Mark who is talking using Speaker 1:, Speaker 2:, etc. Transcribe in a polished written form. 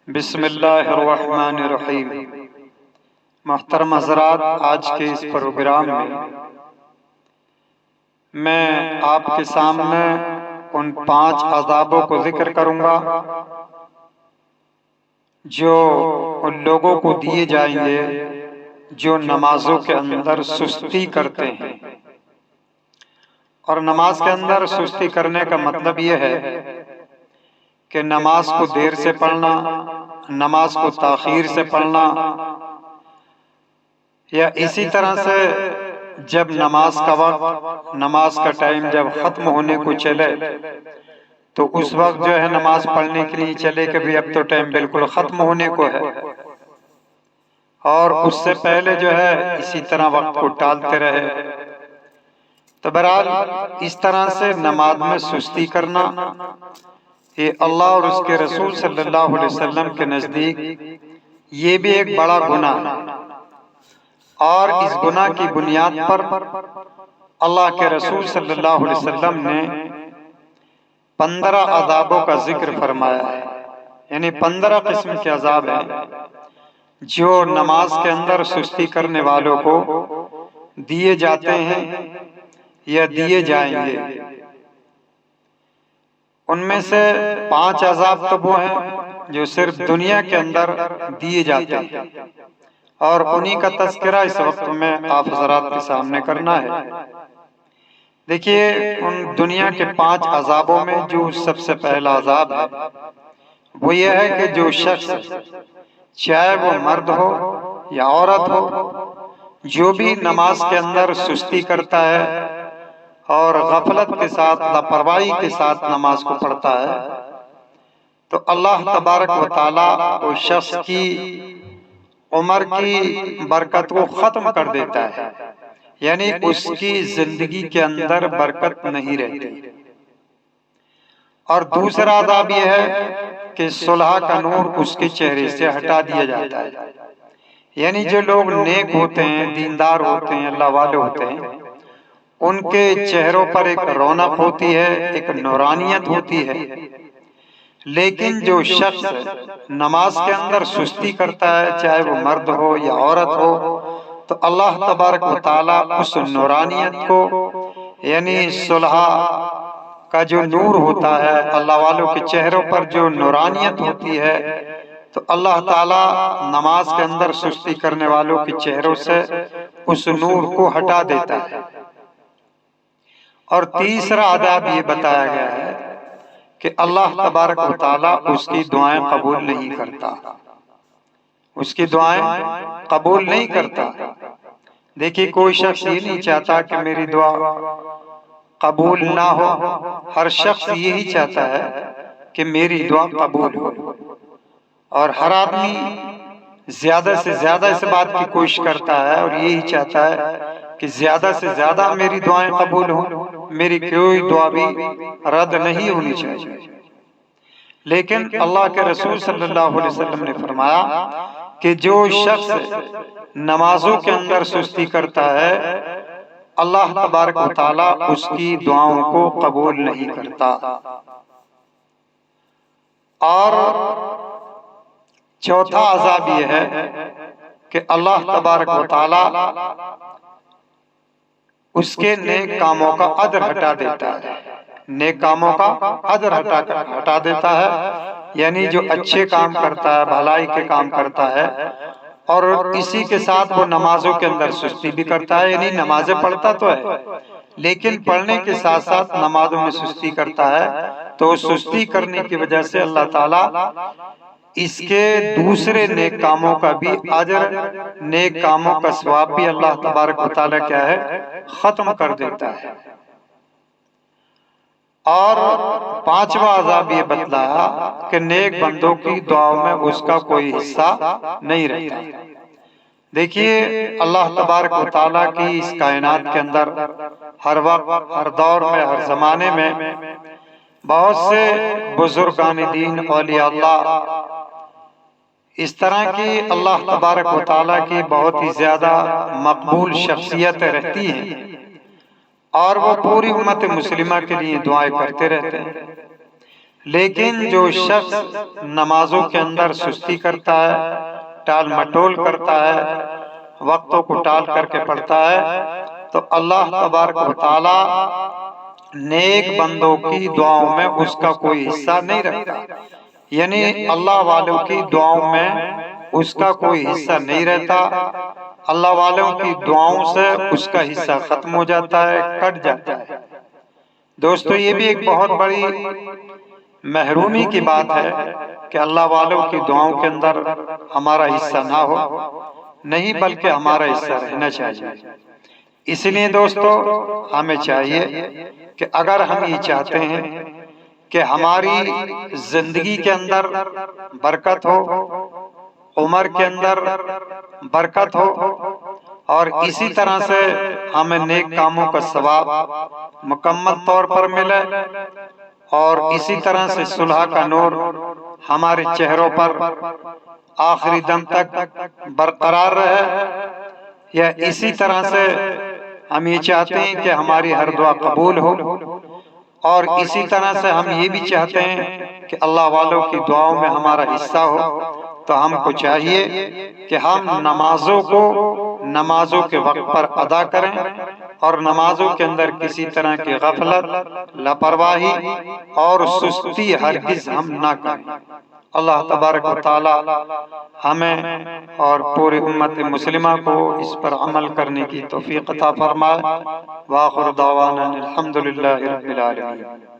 Speaker 1: بسم اللہ الرحمن الرحیم۔ محترم حضرات، آج کے اس پروگرام میں آپ کے سامنے ان 5 عذابوں کو ذکر کروں گا جو ان لوگوں کو دیے جائیں گے جو نمازوں کے اندر سستی کرتے ہیں۔ اور نماز کے اندر سستی کرنے کا مطلب یہ ہے کہ نماز کو دیر سے پڑھنا، نماز کو تاخیر سے پڑھنا، یا اسی طرح سے جب نماز کا وقت، نماز کا ٹائم جب ختم ہونے کو چلے تو اس وقت جو ہے نماز پڑھنے کے لیے چلے کہ بھی اب تو ٹائم بالکل ختم ہونے کو ہے، اور اس سے پہلے جو ہے اسی طرح وقت کو ٹالتے رہے۔ تو بہرحال اس طرح سے نماز میں سستی کرنا یہ اللہ اور اس کے رسول صلی اللہ علیہ وسلم کے نزدیک یہ بھی ایک بڑا گناہ ہے، اور اس گناہ کی بنیاد پر اللہ کے رسول صلی اللہ علیہ وسلم نے 15 عذابوں کا ذکر فرمایا ہے، یعنی 15 قسم کے عذاب ہیں جو نماز کے اندر سستی کرنے والوں کو دیے جاتے ہیں یا دیے جائیں گے۔ ان میں سے 5 عذاب تو وہ ہیں جو صرف دنیا کے اندر دیے جاتے ہیں، اور انہی کا تذکرہ اس وقت میں آپ حضرات کے سامنے کرنا ہے۔ دیکھیے، ان دنیا کے 5 عذابوں میں جو سب سے پہلا عذاب ہے وہ یہ ہے کہ جو شخص، چاہے وہ مرد ہو یا عورت ہو، جو بھی نماز کے اندر سستی کرتا ہے اور غفلت کے ساتھ، لاپرواہی کے ساتھ نماز کو پڑھتا ہے، تو اللہ تبارک و تعالی اس شخص کی عمر کی برکت کو ختم کر دیتا ہے، یعنی اس کی زندگی کے اندر برکت نہیں رہتی۔ اور دوسرا عذاب یہ ہے کہ صلح کا نور اس کے چہرے سے ہٹا دیا جاتا ہے، یعنی جو لوگ نیک ہوتے ہیں، دیندار ہوتے ہیں، اللہ والے ہوتے ہیں، ان کے چہروں پر ایک رونق ہوتی ہے، ایک نورانیت ہوتی ہے۔ لیکن جو شخص نماز کے اندر سستی کرتا ہے، چاہے وہ مرد ہو یا عورت ہو، تو اللہ تبارک و تعالی اس نورانیت کو، یعنی صلح کا جو نور ہوتا ہے، اللہ والوں کے چہروں پر جو نورانیت ہوتی ہے، تو اللہ تعالی نماز کے اندر سستی کرنے والوں کے چہروں سے اس نور کو ہٹا دیتا ہے۔ اور تیسرا عذاب یہ بتایا گیا ہے کہ اللہ تبارک و تعالی اس کی دعائیں قبول نہیں کرتا، اس کی دعائیں قبول نہیں کرتا۔ دیکھیے، کوئی شخص یہ نہیں چاہتا کہ میری دعا قبول نہ ہو، ہر شخص یہی چاہتا ہے کہ میری دعا قبول ہو، اور ہر آدمی زیادہ سے زیادہ اس بات کی کوشش کرتا ہے اور یہی چاہتا ہے کہ زیادہ سے زیادہ میری دعائیں قبول ہوں، میری کوئی دعا بھی رد نہیں ہونی چاہیے۔ لیکن اللہ کے رسول صلی اللہ علیہ وسلم نے فرمایا کہ جو شخص نمازوں کے اندر سستی کرتا ہے، اللہ تبارک و تعالی اس کی دعاؤں کو قبول نہیں کرتا۔ اور چوتھا عذاب یہ ہے کہ اللہ تبارک و تعالی اس کے نیک کاموں کا اجر ہٹا دیتا ہے، نیک کاموں کا اجر ہٹا دیتا ہے، یعنی جو اچھے کام کرتا ہے، بھلائی کے کام کرتا ہے، اور اسی کے ساتھ وہ نمازوں کے اندر سستی بھی کرتا ہے، یعنی نمازیں پڑھتا تو ہے لیکن پڑھنے کے ساتھ ساتھ نمازوں میں سستی کرتا ہے، تو سستی کرنے کی وجہ سے اللہ تعالیٰ اس کے دوسرے نیک کاموں کا بھی اجر، نیک کاموں کا ثواب بھی اللہ تبارک و تعالیٰ کیا ہے، ختم کر دیتا ہے۔ اور 5واں عذاب یہ بتلایا کہ نیک بندوں کی دعاؤں میں اس کا کوئی حصہ نہیں رہتا۔ دیکھیے، اللہ تبارک و تعالیٰ کی اس کائنات کے اندر ہر وقت، ہر دور میں، ہر زمانے میں بہت سے بزرگان دین، اولیاء اللہ، اس طرح کی اللہ تبارک و تعالیٰ کی بہت ہی زیادہ مقبول شخصیتیں رہتی ہیں، اور وہ پوری امت مسلمہ کے لیے دعائیں کرتے رہتے ہیں۔ لیکن جو شخص نمازوں کے اندر سستی کرتا ہے، ٹال مٹول کرتا ہے، وقتوں کو ٹال کر کے پڑھتا ہے، تو اللہ تبارک و تعالی نیک بندوں کی دعاؤں میں اس کا کوئی حصہ نہیں رکھتا، یعنی اللہ والوں کی دعاؤں میں اس کا کوئی حصہ نہیں رہتا، اللہ والوں کی دعاؤں سے اس کا حصہ ختم ہو جاتا ہے، کٹ جاتا ہے۔ دوستو یہ بھی ایک بہت بڑی محرومی کی بات ہے کہ اللہ والوں کی دعاؤں کے اندر ہمارا حصہ نہ ہو، نہیں بلکہ ہمارا حصہ رہنا چاہیے۔ اس لیے دوستو ہمیں چاہیے کہ اگر ہم یہ چاہتے ہیں کہ ہماری زندگی کے اندر برکت ہو، عمر کے اندر برکت ہو، اور اسی طرح سے ہمیں نیک کاموں کا ثواب مکمل طور پر ملے، اور اسی طرح سے صلح کا نور ہمارے چہروں پر آخری دم تک برقرار رہے، یا اسی طرح سے ہم یہ چاہتے ہیں کہ ہماری ہر دعا قبول ہو، اور اسی طرح سے ہم یہ بھی چاہتے ہیں کہ اللہ والوں کی دعاؤں میں ہمارا حصہ ہو، تو ہم کو چاہیے کہ ہم نمازوں کے وقت پر ادا کریں، اور نمازوں کے اندر کسی طرح کی غفلت، لاپرواہی اور سستی ہرگز ہم نہ کریں۔ اللہ تبارک و تعالی ہمیں اور پوری امت مسلمہ کو اس پر عمل کرنے کی توفیق عطا فرمائے۔ وآخر دعوانا الحمدللہ رب العالمین۔